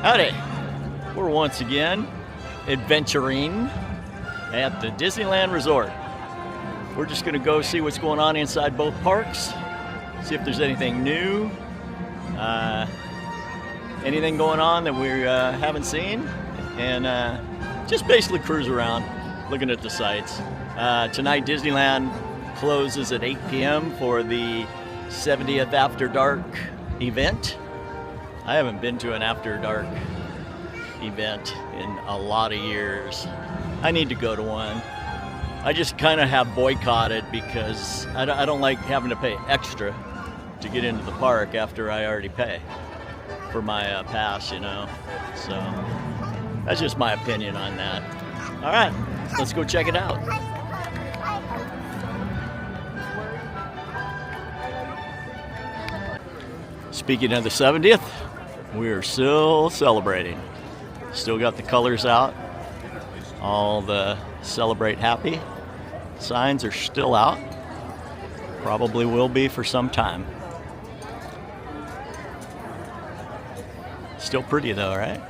Howdy! We're once again adventuring at the Disneyland Resort. We're just going to go see what's going on inside both parks, see if there's anything new, anything going on that we haven't seen, and just basically cruise around looking at the sights. Tonight Disneyland closes at 8 p.m. for the 70th After Dark event. I haven't been to an After Dark event in a lot of years. I need to go to one. I just kind of have boycotted because I don't like having to pay extra to get into the park after I already pay for my pass, you know. So that's just my opinion on that. All right, let's go check it out. Speaking of the 70th, we're still celebrating. Still got the colors out. All the Celebrate Happy signs are still out. Probably will be for some time. Still pretty though, right?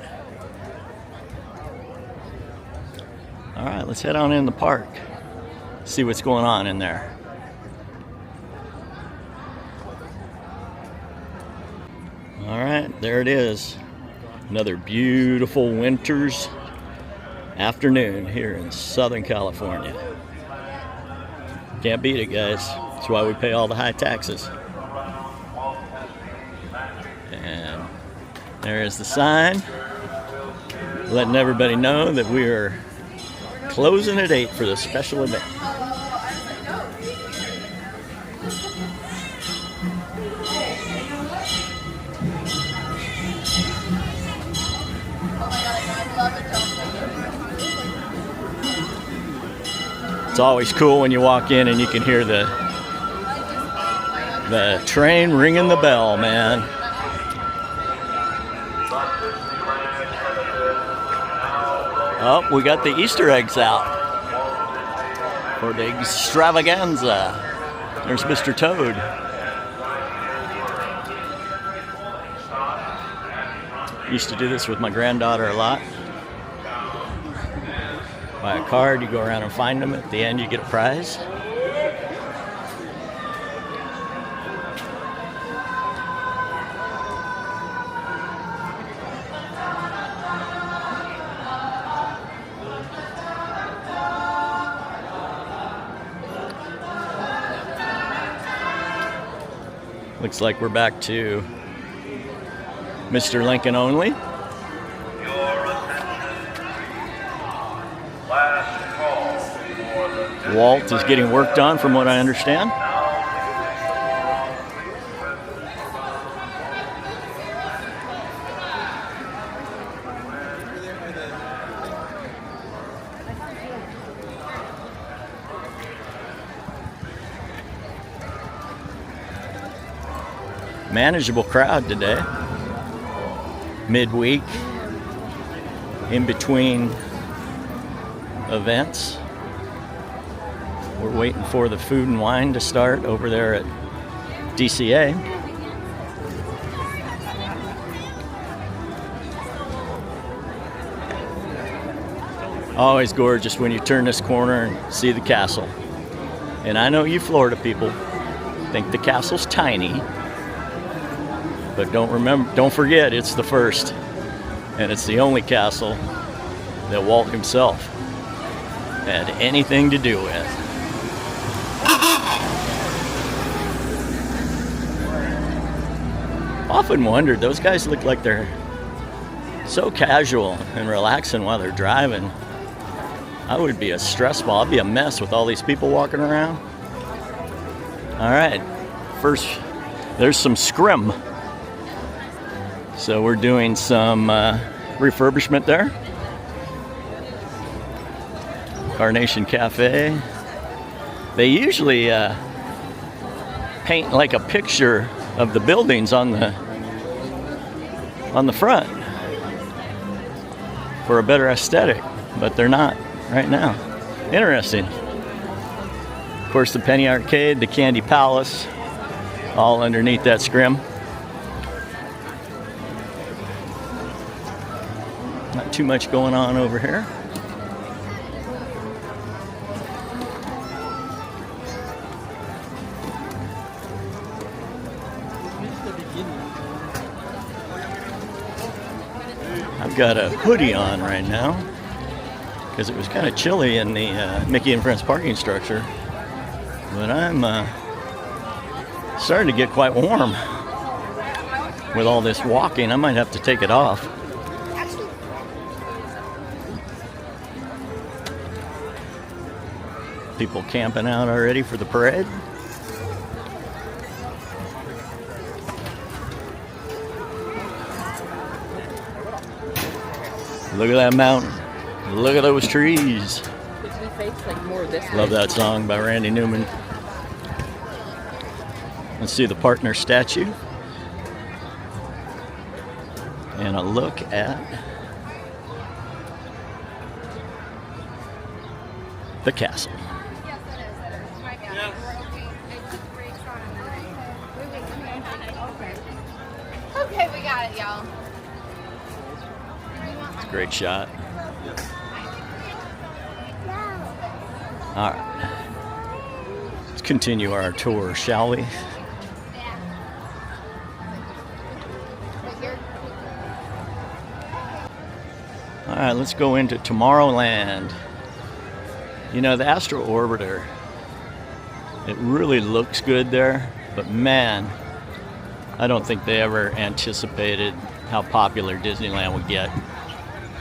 All right, let's head on in the park. See what's going on in there. All right, there it is. Another beautiful winter's afternoon here in Southern California. Can't beat it, guys. That's why we pay all the high taxes. And there is the sign letting everybody know that we are closing at 8 for the special event. It's always cool when you walk in and you can hear the train ringing the bell, man. Oh, we got the Easter eggs out for the extravaganza. There's Mr. Toad. Used to do this with my granddaughter a lot. Buy a card, you go around and find them. At the end, you get a prize. Looks like we're back to Mr. Lincoln only. Walt is getting worked on, from what I understand. Manageable crowd today. Midweek, in between events. We're waiting for the food and wine to start over there at DCA. Always gorgeous when you turn this corner and see the castle. And I know you Florida people think the castle's tiny, but don't forget it's the first, and it's the only castle that Walt himself had anything to do with. Often wondered, those guys look like they're so casual and relaxing while they're driving. I would be a stress ball. I'd be a mess with all these people walking around. All right, first there's some scrim. So we're doing some refurbishment there. Carnation Cafe. They usually paint like a picture of the buildings on the front for a better aesthetic, but they're not right now. Interesting. Of course, the Penny Arcade, the Candy Palace, all underneath that scrim. Not too much going on over here. I've got a hoodie on right now because it was kind of chilly in the Mickey and Friends parking structure, but I'm starting to get quite warm with all this walking. I might have to take it off. People camping out already for the parade. Look at that mountain. Look at those trees. Love that song by Randy Newman. Let's see the partner statue. And a look at the castle. Okay, we got it, y'all. It's a great shot. All right. Let's continue our tour, shall we? All right, let's go into Tomorrowland. You know, the Astro Orbiter, it really looks good there, but man, I don't think they ever anticipated how popular Disneyland would get.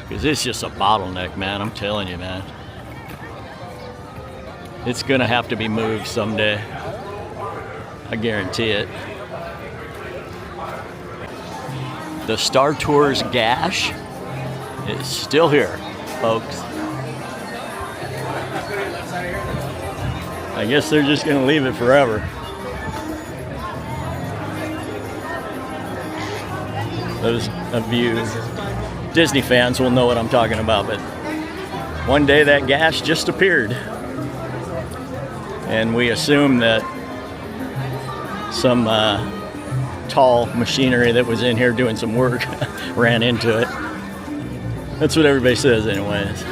Because it's just a bottleneck, man, I'm telling you, man. It's gonna have to be moved someday. I guarantee it. The Star Tours gash is still here, folks. I guess they're just gonna leave it forever. Those of you Disney fans will know what I'm talking about, but one day that gash just appeared. And we assume that some tall machinery that was in here doing some work ran into it. That's what everybody says anyways.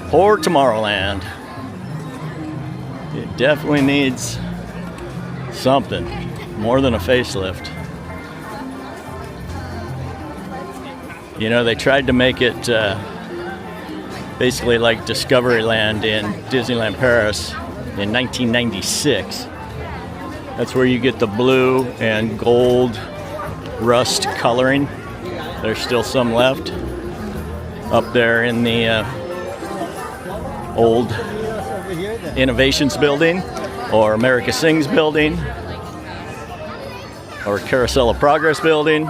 Poor Tomorrowland. It definitely needs something more than a facelift. You know, they tried to make it basically like Discoveryland in Disneyland Paris in 1996. That's where you get the blue and gold rust coloring. There's still some left up there in the old Innovations building, or America Sings building, or Carousel of Progress building.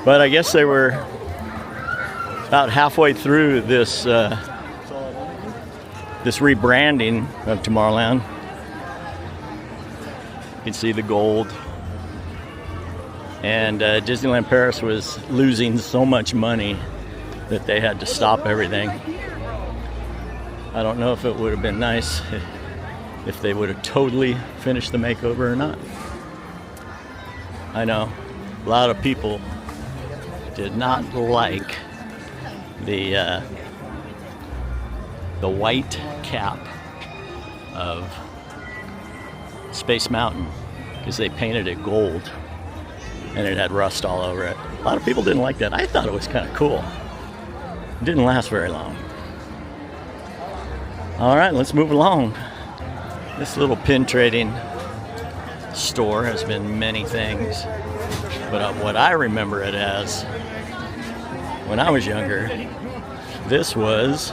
But I guess they were about halfway through this this rebranding of Tomorrowland. You can see the gold. And Disneyland Paris was losing so much money that they had to stop everything. I don't know if it would have been nice if they would have totally finished the makeover or not. I know a lot of people did not like the white cap of Space Mountain because they painted it gold and it had rust all over it. A lot of people didn't like that. I thought it was kind of cool. It didn't last very long. All right, let's move along. This little pin trading store has been many things, but what I remember it as when I was younger, this was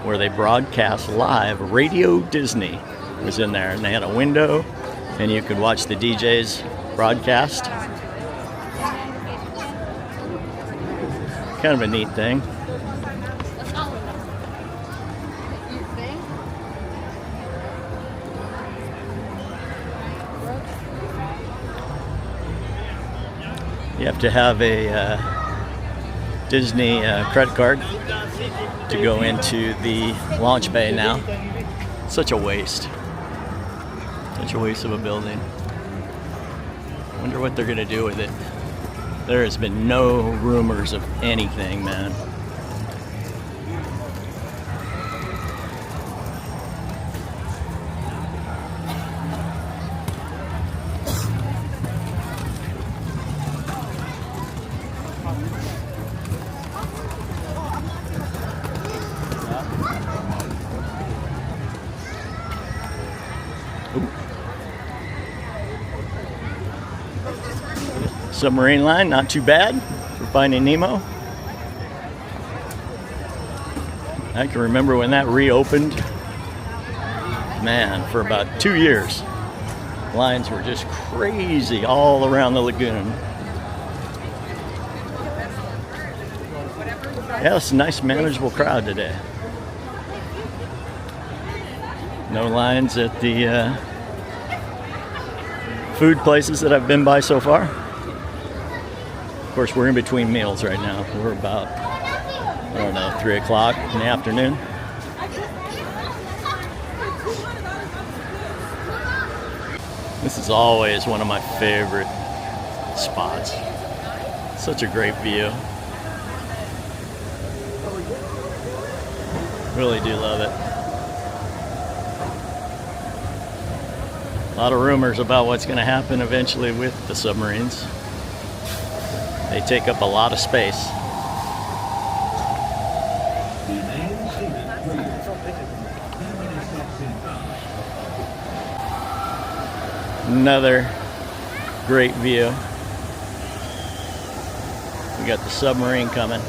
where they broadcast live. Radio Disney was in there, and they had a window, and you could watch the DJs broadcast. Kind of a neat thing. You have to have a Disney credit card to go into the launch bay now. Such a waste. Such a waste of a building. Wonder what they're gonna do with it. There has been no rumors of anything, man. Submarine line, not too bad for Finding Nemo. I can remember when that reopened. Man, for about 2 years, lines were just crazy all around the lagoon. Yeah, it's a nice, manageable crowd today. No lines at the food places that I've been by so far. Of course, we're in between meals right now. We're about, I don't know, 3 o'clock in the afternoon. This is always one of my favorite spots. Such a great view. Really do love it. A lot of rumors about what's going to happen eventually with the submarines. They take up a lot of space. Another great view. We got the submarine coming.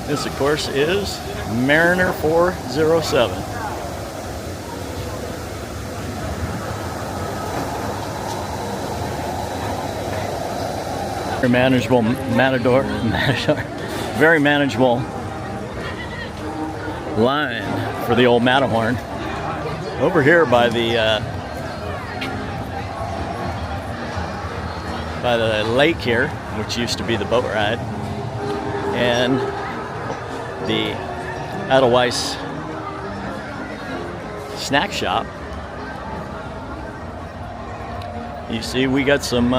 This, of course, is Mariner 407. Very manageable very manageable line for the old Matterhorn. Over here by the lake here, which used to be the boat ride, and the Edelweiss snack shop. You see, we got some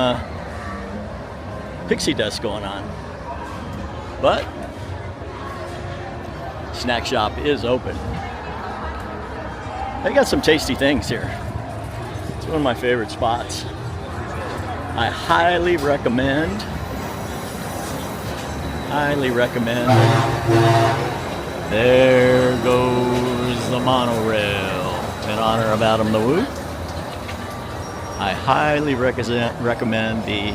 pixie dust going on, but snack shop is open. They got some tasty things here. It's one of my favorite spots. I highly recommend. There goes the monorail in honor of Adam the Woo. I highly recommend the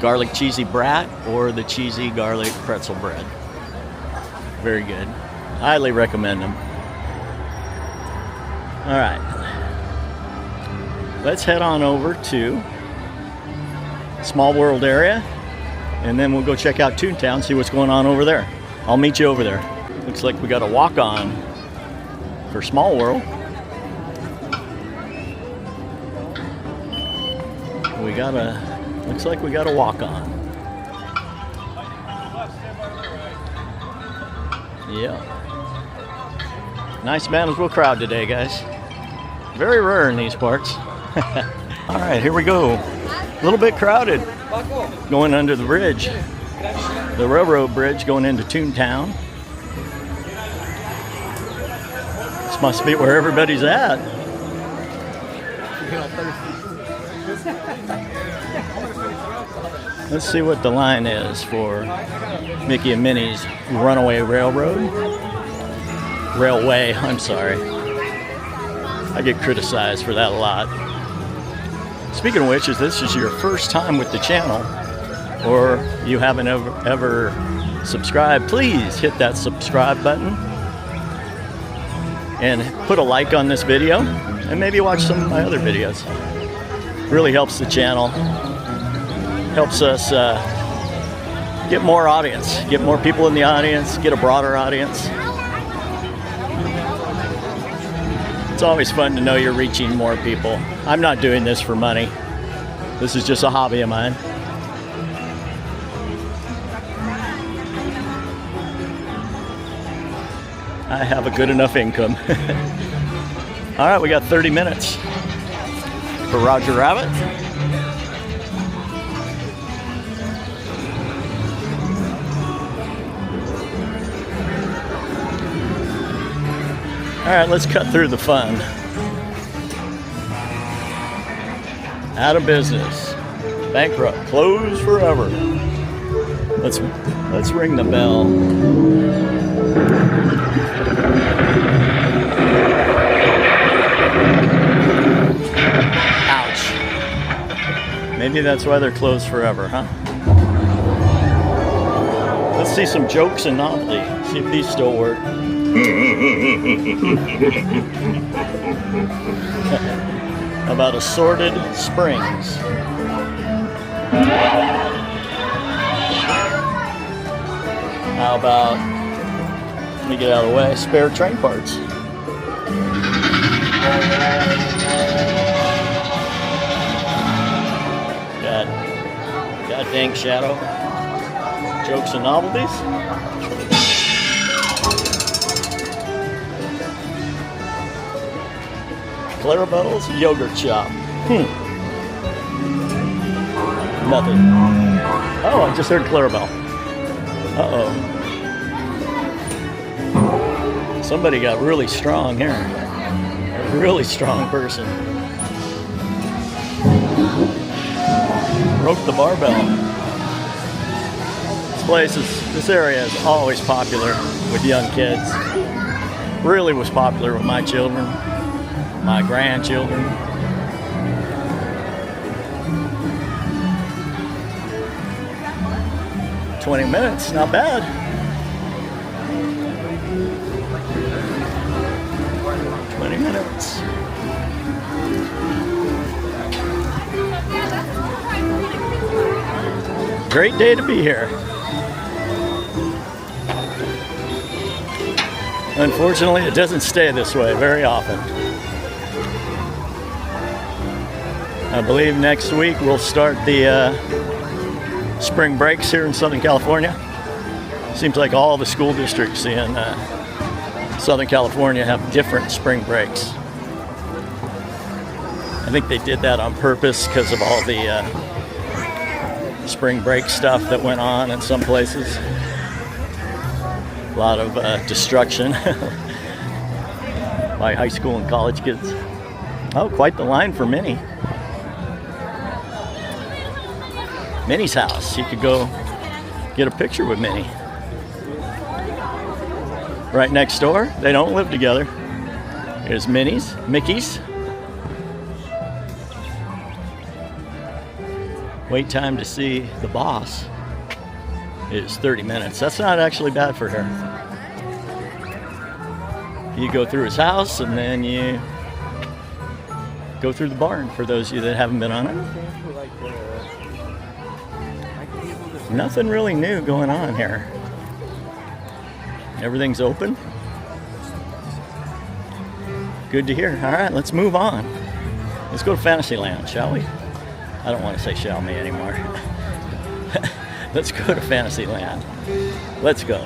garlic cheesy brat or the cheesy garlic pretzel bread. Very good. Highly recommend them. All right. Let's head on over to Small World area, and then we'll go check out Toontown, see what's going on over there. I'll meet you over there. Looks like we got a walk-on for Small World. Looks like we got a walk-on. Yeah. Nice manageable crowd today, guys. Very rare in these parts. All right, here we go. A little bit crowded going under the bridge. The railroad bridge going into Toontown. This must be where everybody's at. Let's see what the line is for Mickey and Minnie's Runaway Railway, I'm sorry. I get criticized for that a lot. Speaking of which, if this is your first time with the channel, or you haven't ever subscribed, please hit that subscribe button and put a like on this video, and maybe watch some of my other videos. Really helps the channel. helps us get more audience, get more people in the audience, get a broader audience. It's always fun to know you're reaching more people. I'm not doing this for money. This is just a hobby of mine. I have a good enough income. All right, we got 30 minutes for Roger Rabbit. All right, let's cut through the fun. Out of business, bankrupt, closed forever. Let's ring the bell. Ouch. Maybe that's why they're closed forever, huh? Let's see some jokes and novelty. See if these still work. About assorted springs. How about, let me get out of the way, spare train parts. God dang shadow. Jokes and novelties. Clarabelle's yogurt shop. Nothing. Oh, I just heard Clarabelle. Uh-oh. Somebody got really strong here. A really strong person. Broke the barbell. This area is always popular with young kids. Really was popular with my children, my grandchildren. "20 minutes, not bad." Great day to be here. Unfortunately, it doesn't stay this way very often. I believe next week we'll start the spring breaks here in Southern California. Seems like all the school districts in Southern California have different spring breaks. I think they did that on purpose because of all the spring break stuff that went on in some places. A lot of destruction by high school and college kids. Oh, quite the line for Minnie. Minnie's house. You could go get a picture with Minnie. Right next door. They don't live together. Here's Mickey's. Wait time to see the boss is 30 minutes. That's not actually bad for her. You go through his house and then you go through the barn for those of you that haven't been on it. Nothing really new going on here. Everything's open. Good to hear. All right, let's move on. Let's go to Fantasyland, shall we? I don't want to say shall me anymore. Let's go to Fantasyland. Let's go.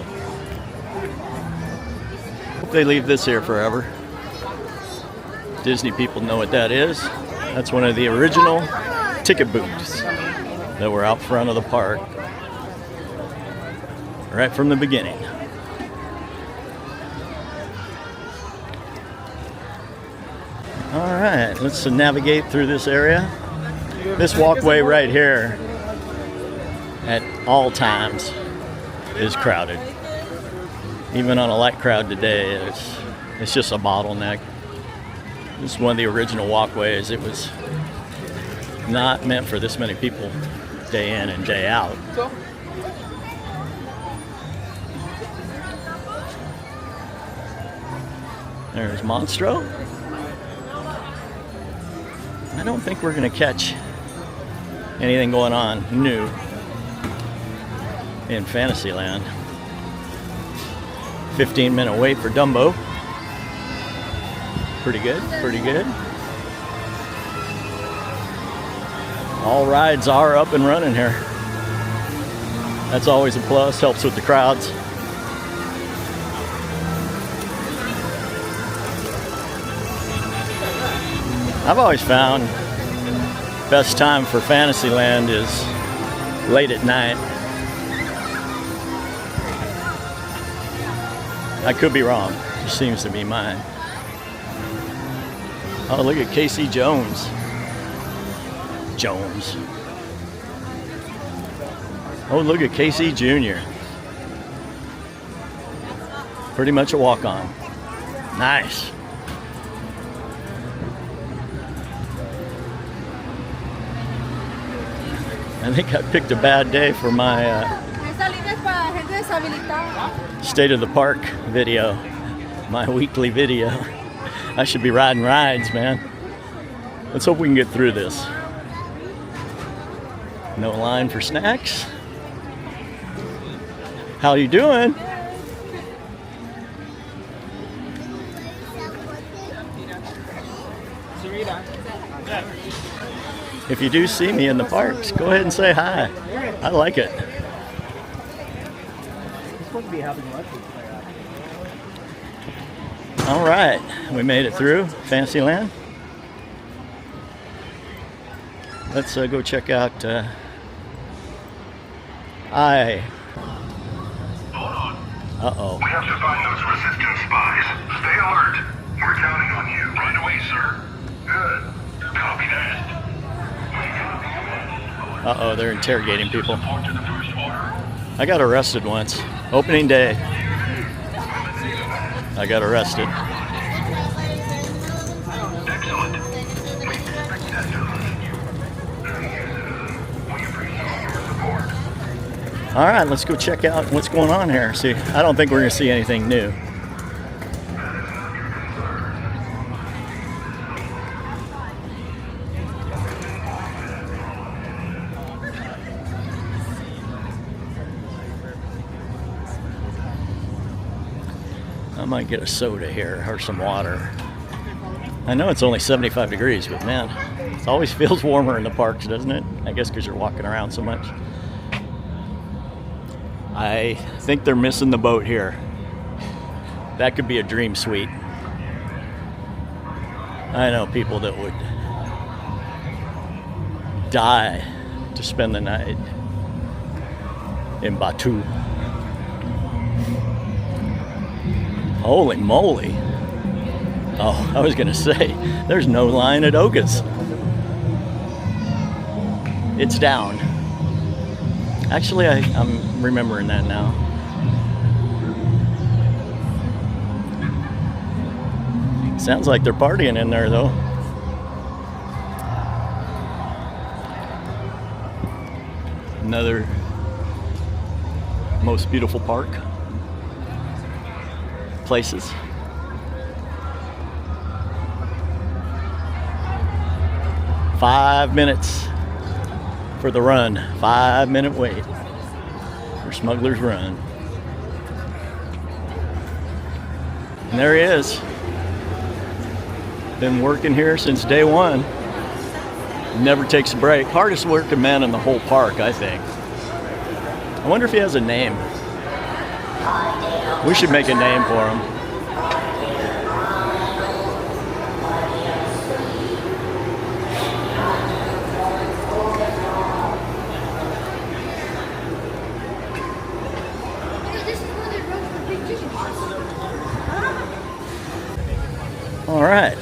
Hope they leave this here forever. Disney people know what that is. That's one of the original ticket booths that were out front of the park right from the beginning. All right, let's navigate through this area. This walkway right here at all times is crowded. Even on a light crowd today, it's just a bottleneck. This is one of the original walkways. It was not meant for this many people day in and day out. There's Monstro. I don't think we're going to catch anything going on new in Fantasyland. 15-minute wait for Dumbo. Pretty good, pretty good. All rides are up and running here. That's always a plus, helps with the crowds. I've always found best time for Fantasyland is late at night. I could be wrong, just seems to be mine. Oh, look at Casey Jones. Oh, look at Casey Jr. Pretty much a walk-on. Nice. I think I picked a bad day for my State of the Park video, my weekly video. I should be riding rides, man. Let's hope we can get through this. No line for snacks. How you doing? If you do see me in the parks, go ahead and say hi. I like it. All right, we made it through Fantasyland. Let's go check out Uh-oh. We have to find those resistance spies. Stay alert. We're counting on you. Right away, sir. Good. Copy that. Uh-oh, they're interrogating people. I got arrested once. Opening day. I got arrested. Excellent. We expect that to us. We appreciate your support. All right, let's go check out what's going on here. See, I don't think we're going to see anything new. I might get a soda here or some water. I know it's only 75 degrees, but man, it always feels warmer in the parks, doesn't it? I guess because you're walking around so much. I think they're missing the boat here. That could be a dream suite. I know people that would die to spend the night in Batu. Holy moly. Oh, I was gonna say, there's no line at Oga's. It's down. Actually, I'm remembering that now. Sounds like they're partying in there, though. Another most beautiful park. Places. $5 for the run. 5-minute wait for Smuggler's Run. And there he is. Been working here since day one. Never takes a break. Hardest working man in the whole park, I think. I wonder if he has a name. We should make a name for him. All right,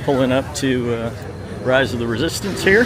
pulling up to Rise of the Resistance here.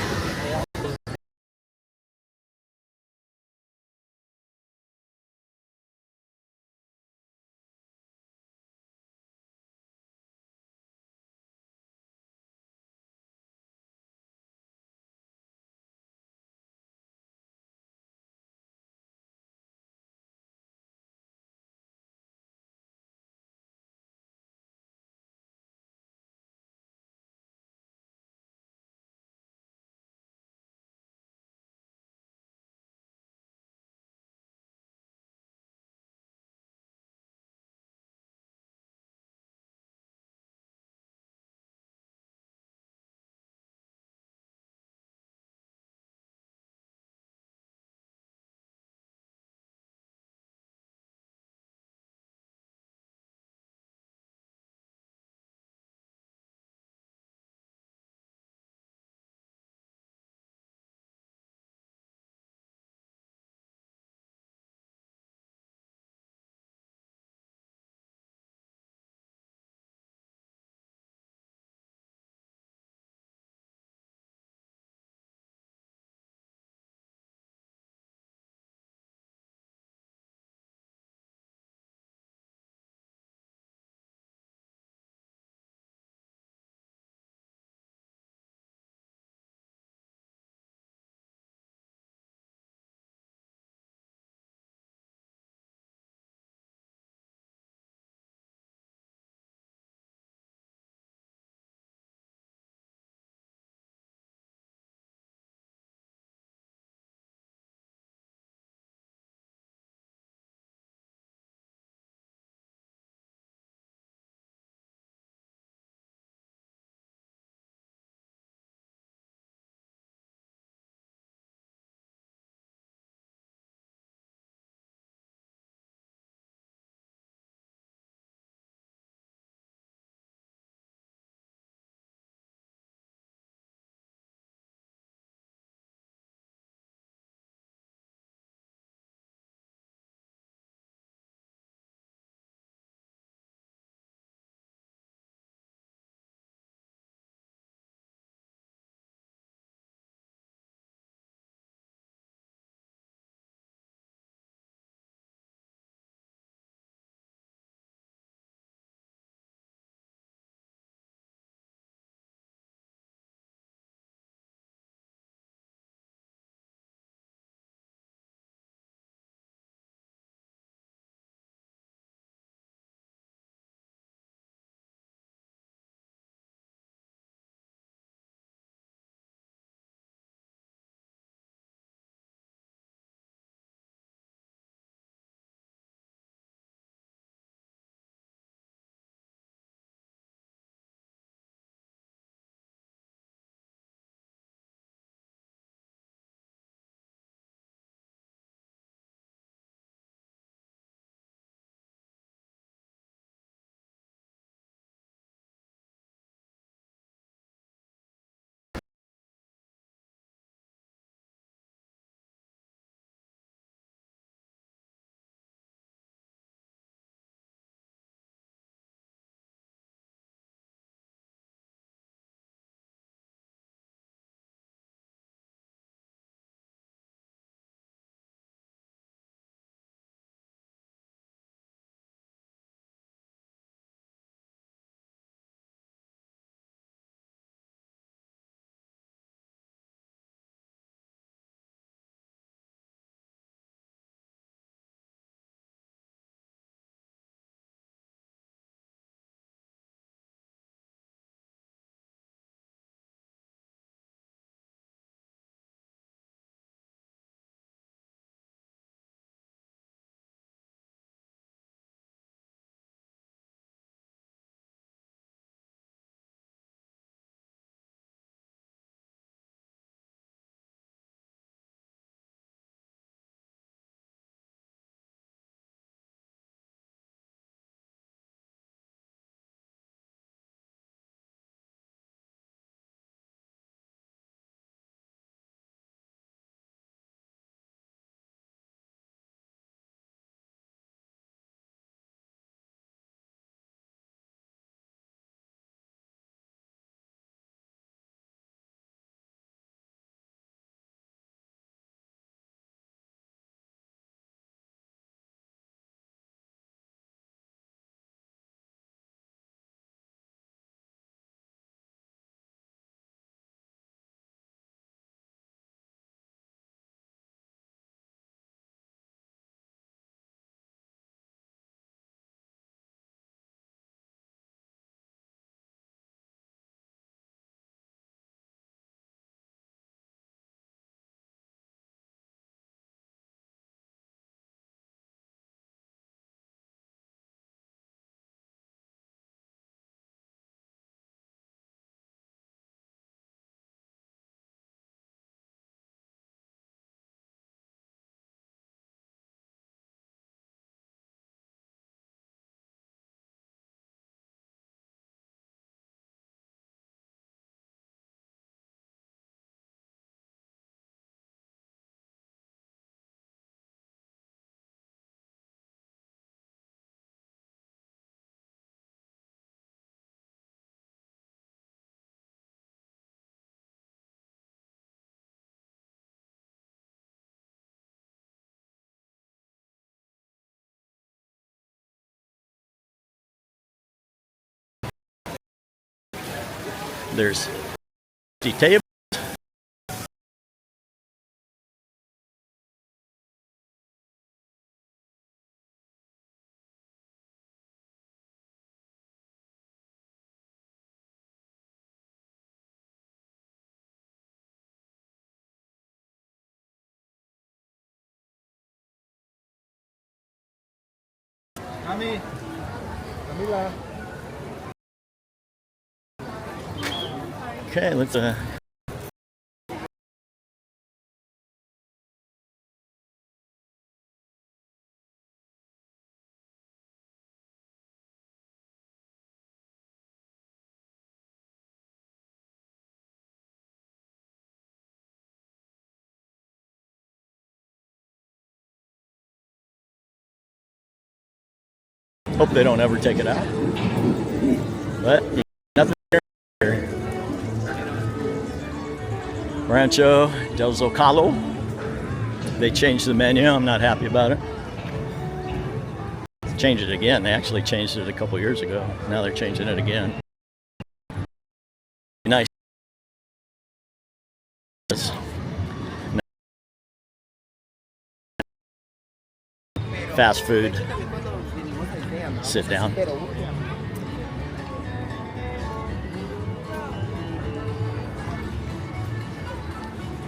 There's 50 tables. Okay, let's hope they don't ever take it out. But nothing here. Rancho del Zocalo. They changed the menu. I'm not happy about it. Changed it again. They actually changed it a couple years ago. Now they're changing it again. Nice. Fast food. Sit down.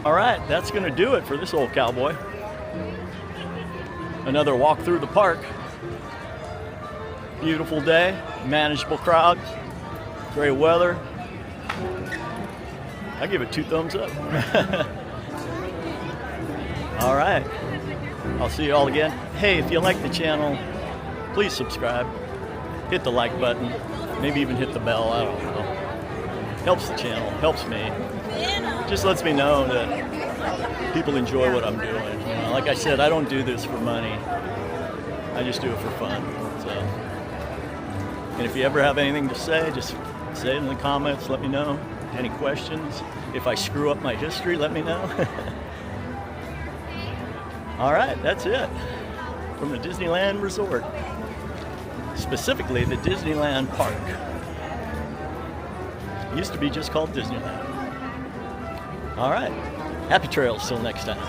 All right, that's going to do it for this old cowboy. Another walk through the park. Beautiful day, manageable crowd, great weather. I give it 2 thumbs up. All right, I'll see you all again. Hey, if you like the channel, please subscribe, hit the like button, maybe even hit the bell, I don't know. Helps the channel, helps me. Just lets me know that people enjoy what I'm doing. You know, like I said, I don't do this for money. I just do it for fun. So, and if you ever have anything to say, just say it in the comments, let me know. Any questions? If I screw up my history, let me know. All right, that's it from the Disneyland Resort. Specifically, the Disneyland Park. It used to be just called Disneyland. All right, happy trails till next time.